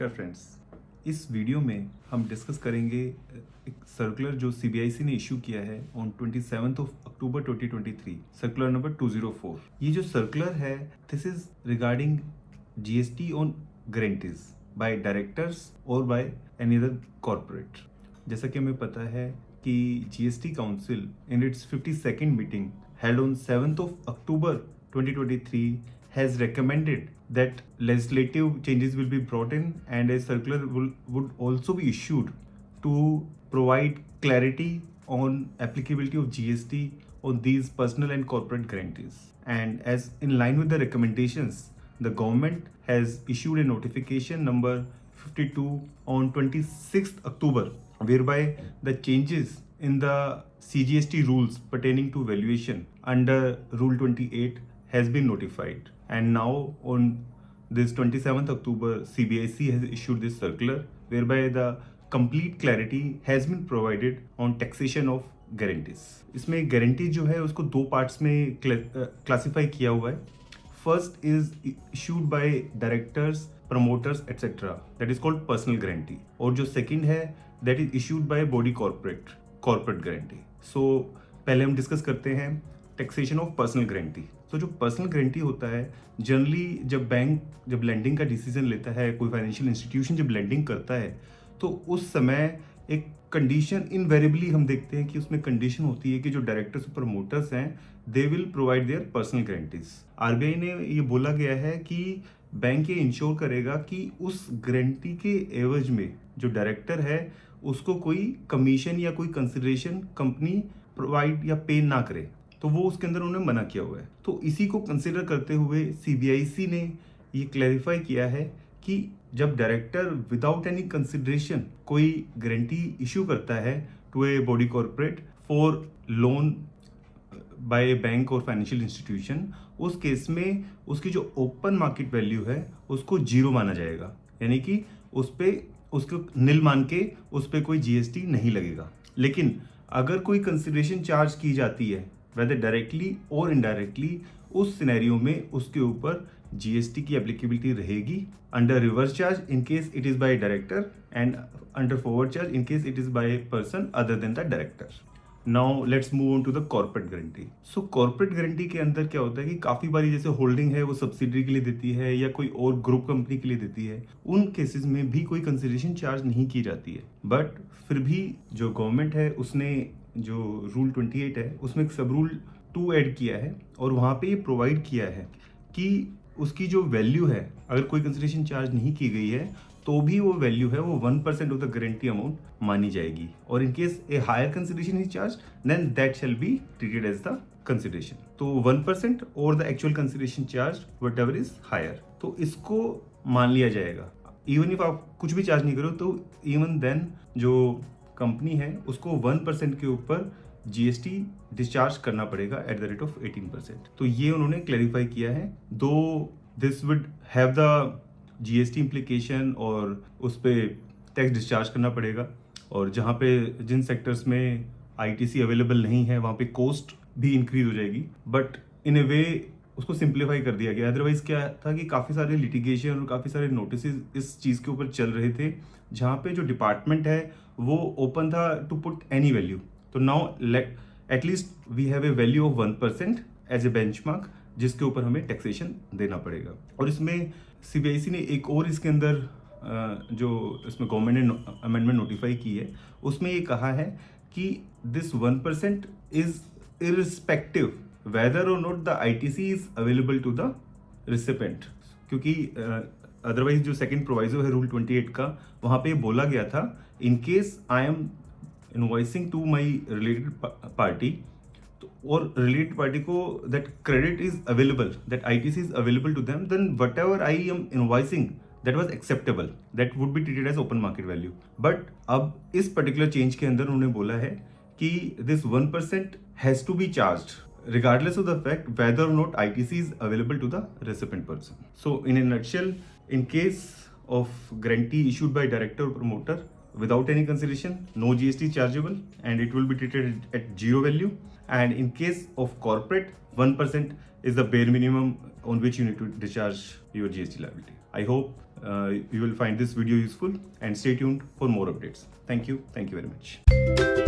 नमस्कार फ्रेंड्स। इस वीडियो में हम डिस्कस करेंगे एक सर्कुलर जो सीबीआईसी ने इशू किया है ऑन 27 अक्टूबर 2023, सर्कुलर नंबर 204। ये जो सर्कुलर है this is regarding GST on guarantees bye directors और बाय एनी अदर कॉर्पोरेट। जैसा कि हमें पता है कि GST council in its 52nd meeting held on 7th of October 2023 has recommended that legislative changes will be brought in and a circular would also be issued to provide clarity on applicability of GST on these personal and corporate guarantees. And as in line with the recommendations, the government has issued a notification number 52 on 26th October whereby the changes in the CGST rules pertaining to valuation under Rule 28 has been notified, and now on this 27th October CBIC has issued this circular whereby the complete clarity has been provided on taxation of guarantees. इसमें guarantee जो है उसको दो parts में classify किया हुआ है. First is issued by directors, promoters, etc. That is called personal guarantee. और जो second है that is issued by body corporate guarantee. So पहले हम डिस्कस करते हैं टैक्सेशन ऑफ पर्सनल गारंटी. तो जो पर्सनल गारंटी होता है जनरली जब बैंक जब लेंडिंग का डिसीजन लेता है, कोई फाइनेंशियल इंस्टीट्यूशन जब लेंडिंग करता है तो उस समय एक कंडीशन इनवेरिएबली हम देखते हैं कि उसमें कंडीशन होती है कि जो डायरेक्टर्स और प्रमोटर्स हैं they will provide their personal guarantees. RBI ने ये बोला गया है कि बैंक ये इंश्योर करेगा कि उस गारंटी के एवज में जो डायरेक्टर है उसको कोई कमीशन या कोई कंसिडरेशन कंपनी प्रोवाइड या पे ना करे. तो वो उसके अंदर उन्होंने मना किया हुआ है. तो इसी को कंसिडर करते हुए सीबीआईसी ने ये क्लैरिफाई किया है कि जब डायरेक्टर विदाउट एनी कंसिडरेशन कोई गारंटी इशू करता है to a body corporate for loan by a bank और फाइनेंशियल इंस्टीट्यूशन, उस केस में उसकी जो ओपन मार्केट वैल्यू है उसको जीरो माना जाएगा, यानी कि उस पे उसको नील मान के उस पर कोई जीएसटी नहीं लगेगा. लेकिन अगर कोई कंसिडरेशन चार्ज की जाती है वेदर डायरेक्टली और इनडायरेक्टली, उस सिनेरियो में उसके ऊपर जीएसटी की एप्लीकेबिलिटी रहेगी under reverse charge in case it is by director and under forward charge in case it is by a person other than the director. Now let's move on to the corporate guarantee. So corporate guarantee के अंदर क्या होता है कि काफी बारी जैसे holding है वो सब्सिडरी के लिए देती है या कोई और ग्रुप कंपनी के लिए देती है, उन केसेस में भी कोई कंसिडरेशन चार्ज नहीं की जाती है. बट फिर भी जो गवर्नमेंट है उसने जो रूल 28 है उसमें एक सब रूल 2 ऐड किया है और वहाँ पे ये प्रोवाइड किया है कि उसकी जो वैल्यू है अगर कोई कंसिडरेशन चार्ज नहीं की गई है तो भी वो वैल्यू है वो 1% ऑफ द गारंटी अमाउंट मानी जाएगी. और in case a higher consideration is charge then that shall be treated as the consideration. तो 1% और the actual consideration charge whatever is higher, तो इसको मान लिया जाएगा. इवन इफ आप कुछ भी चार्ज नहीं करो तो इवन देन जो कंपनी है उसको 1% के ऊपर जीएसटी डिस्चार्ज करना पड़ेगा एट द रेट ऑफ 18%. तो ये उन्होंने क्लैरिफाई किया है. दो this would have the GST implication और उस पर टैक्स डिस्चार्ज करना पड़ेगा, और जहाँ पे जिन सेक्टर्स में आईटीसी अवेलेबल नहीं है वहाँ पे कॉस्ट भी इंक्रीज हो जाएगी. बट इन ए वे उसको सिंप्लीफाई कर दिया गया. अदरवाइज क्या था कि काफ़ी सारे लिटिगेशन और काफ़ी सारे नोटिस इस चीज़ के ऊपर चल रहे थे जहाँ पे जो डिपार्टमेंट है वो ओपन था टू पुट एनी वैल्यू. तो now at least we have a value of 1% as a benchmark जिसके ऊपर हमें टैक्सेशन देना पड़ेगा. और इसमें सीबीआईसी ने एक और इसके अंदर जो इसमें गवर्नमेंट ने अमेंडमेंट नोटिफाई की है उसमें ये कहा है कि दिस 1% इज इररिस्पेक्टिव वेदर और not the ITC is available to the recipient. क्योंकि अदरवाइज जो सेकंड प्रोवाइजो है रूल 28 का वहाँ पे बोला गया था in case I am invoicing to my related party और रिलेटेड पार्टी को that credit is available, that ITC is available to them, then whatever I am invoicing that was acceptable, that would be treated as open market value. But अब इस particular change के अंदर उन्होंने बोला है कि this 1% has to be charged regardless of the fact whether or not ITC is available to the recipient person. So in a nutshell, in case of guarantee issued by director or promoter without any consideration, no GST chargeable and it will be treated at zero value. And in case of corporate, 1% is the bare minimum on which you need to discharge your GST liability. I hope you will find this video useful and stay tuned for more updates. Thank you very much.